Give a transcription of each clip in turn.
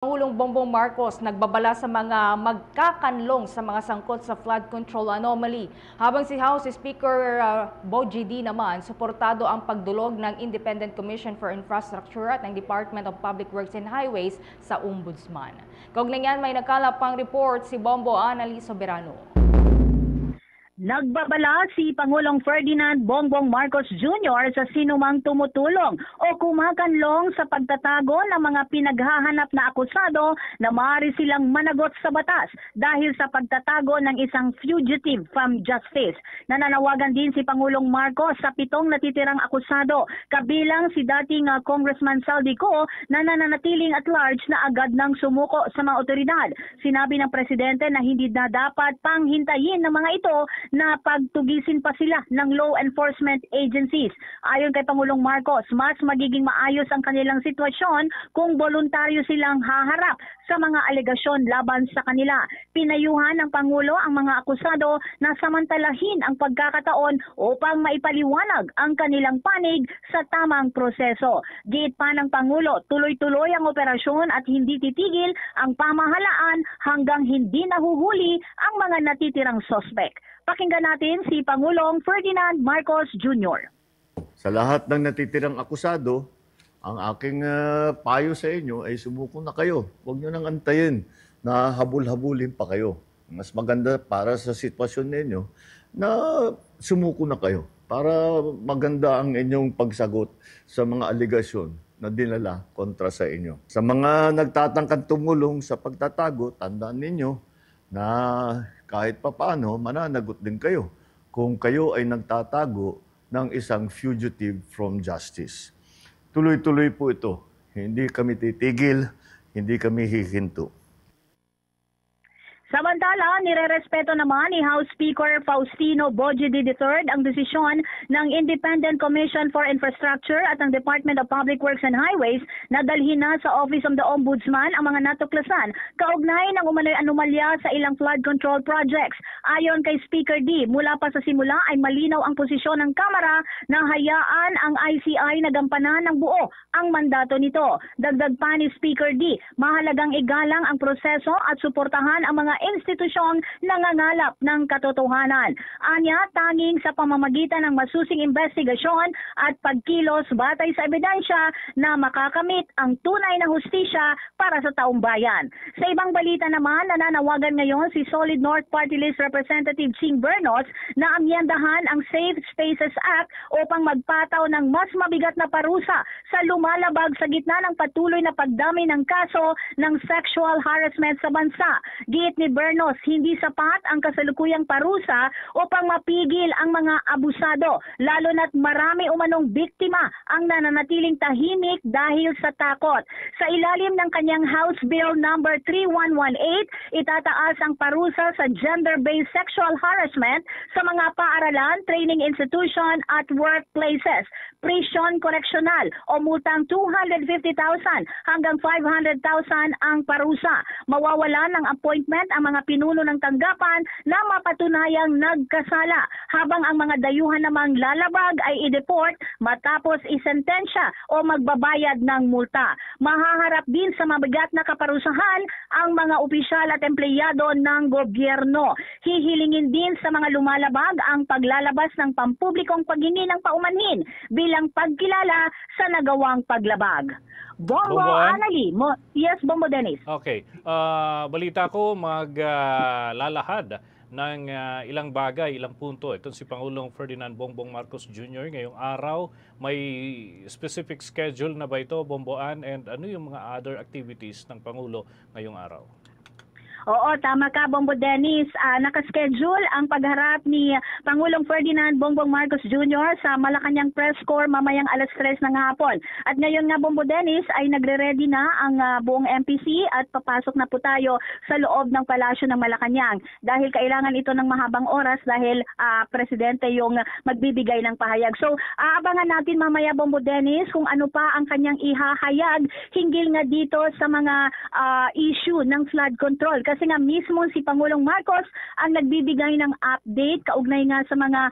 Pangulong Bongbong Marcos nagbabala sa mga magkakanlong sa mga sangkot sa flood control anomaly. Habang si House Speaker Bogie D naman, suportado ang pagdulog ng Independent Commission for Infrastructure at ng Department of Public Works and Highways sa Ombudsman. Kaugnay niyan, may nagkalap pang report si Bombo Annalise Soberano. Nagbabala si Pangulong Ferdinand Bongbong Marcos Jr. sa sinumang tumutulong o kumakanlong sa pagtatago ng mga pinaghahanap na akusado na maaari silang managot sa batas dahil sa pagtatago ng isang fugitive from justice. Nananawagan din si Pangulong Marcos sa 7 natitirang akusado, kabilang si dating Congressman Saldico na nananatiling at large na agad nang sumuko sa mga otoridad. Sinabi ng Presidente na hindi na dapat panghintayin ng mga ito na pagtugisin pa sila ng law enforcement agencies. Ayon kay Pangulong Marcos, mas magiging maayos ang kanilang sitwasyon kung voluntaryo silang haharap sa mga alegasyon laban sa kanila. Pinayuhan ng Pangulo ang mga akusado na samantalahin ang pagkakataon upang maipaliwanag ang kanilang panig sa tamang proseso. Giit pa ng Pangulo, tuloy-tuloy ang operasyon at hindi titigil ang pamahalaan hanggang hindi nahuhuli ang mga natitirang sospek. Pakinggan natin si Pangulong Ferdinand Marcos Jr. Sa lahat ng natitirang akusado, ang aking payo sa inyo ay sumuko na kayo. Huwag nyo nang antayin na habul-habulin pa kayo. Mas maganda para sa sitwasyon ninyo na sumuko na kayo para maganda ang inyong pagsagot sa mga aligasyon na dinala kontra sa inyo. Sa mga nagtatangkang tumulong sa pagtatago, tandaan ninyo na kahit papaano, mananagot din kayo kung kayo ay nagtatago ng isang fugitive from justice. Tuloy-tuloy po ito. Hindi kami titigil, hindi kami hihinto. Samantala, nirerespeto naman ni House Speaker Faustino Bogie D. III ang desisyon ng Independent Commission for Infrastructure at ng Department of Public Works and Highways na dalhin na sa Office of the Ombudsman ang mga natuklasan kaugnay ng umano'y anomalya sa ilang flood control projects. Ayon kay Speaker D, mula pa sa simula ay malinaw ang posisyon ng Kamara na hayaan ang ICI na gampanan ng buo ang mandato nito. Dagdag pa ni Speaker D, mahalagang igalang ang proseso at suportahan ang mga institusyong nangangalap ng katotohanan. Anya, tanging sa pamamagitan ng masusing investigasyon at pagkilos batay sa ebidensya na makakamit ang tunay na hustisya para sa taong bayan. Sa ibang balita naman, nananawagan ngayon si Solid North Party List Representative Ching Bernos na amyendahan ang Safe Spaces Act upang magpataw ng mas mabigat na parusa sa lumalabag sa gitna ng patuloy na pagdami ng kaso ng sexual harassment sa bansa. Giit ni Bernos, hindi sapat ang kasalukuyang parusa upang mapigil ang mga abusado, lalo na't marami umanong biktima ang nananatiling tahimik dahil sa takot. Sa ilalim ng kanyang House Bill number 3118, itataas ang parusa sa gender-based sexual harassment sa mga paaralan, training institution at workplaces, prison correctional o multang 250,000 hanggang 500,000 ang parusa. Mawawalan ng appointment ang mga pinuno ng tanggapan na mapatunayang nagkasala, habang ang mga dayuhan namang lalabag ay i-deport matapos isentensya o magbabayad ng multa. Mahaharap din sa mabigat na kaparusahan ang mga opisyal at empleyado ng gobyerno. Hihilingin din sa mga lumalabag ang paglalabas ng pampublikong paghingi ng paumanhin bilang pagkilala sa nagawang paglabag. Bombo Annalise. Yes, Bombo Dennis. Okay. Balita ko maglalahad ng ilang bagay, ilang punto. Ito si Pangulong Ferdinand Bongbong Marcos Jr. ngayong araw. May specific schedule na ba ito, Bomboan? And ano yung mga other activities ng Pangulo ngayong araw? Oo, tama ka, Bombo Dennis. Nakaschedule ang pagharap ni Pangulong Ferdinand Bongbong Marcos Jr. sa Malacanang Press Corps mamayang 3:00 ng hapon. At ngayon nga, Bombo Dennis, ay nagre-ready na ang buong MPC at papasok na po tayo sa loob ng palasyo ng Malacanang. Dahil kailangan ito ng mahabang oras dahil presidente yung magbibigay ng pahayag. So, aabangan natin mamaya, Bombo Dennis, kung ano pa ang kanyang ihahayag hinggil nga dito sa mga issue ng flood control. kasi nga mismo si Pangulong Marcos ang nagbibigay ng update kaugnay nga sa mga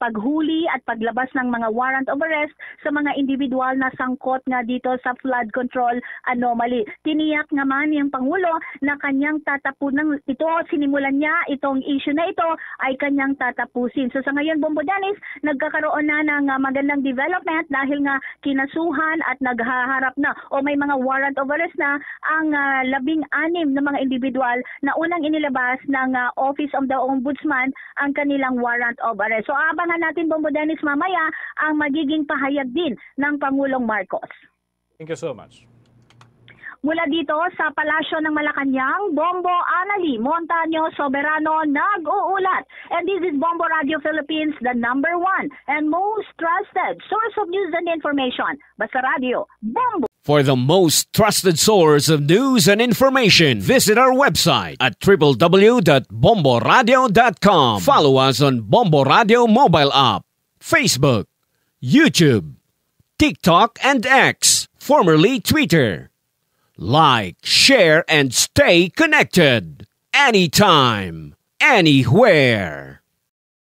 paghuli at paglabas ng mga warrant of arrest sa mga individual na sangkot nga dito sa flood control anomaly. Tiniyak naman yung Pangulo na kanyang tatapunan ito, sinimulan niya itong issue na ito ay kanyang tatapusin. So sa ngayon, Bombo Dennis, nagkakaroon na ng magandang development dahil nga kinasuhan at naghaharap na o may mga warrant of arrest na ang 16 na mga individual na unang inilabas ng Office of the Ombudsman ang kanilang warrant of arrest. So abangan natin, Bombo Dennis, mamaya ang magiging pahayag din ng Pangulong Marcos. Thank you so much. Mula dito sa Palasyo ng Malacanang, Bombo Anali Montaño Soberano nag-uulat. And this is Bombo Radio Philippines, the #1 and most trusted source of news and information. Basta Radio, Bombo. For the most trusted source of news and information, visit our website at www.bomboradio.com. Follow us on Bombo Radio mobile app, Facebook, YouTube, TikTok, and X, formerly Twitter. Like, share, and stay connected. Anytime, anywhere.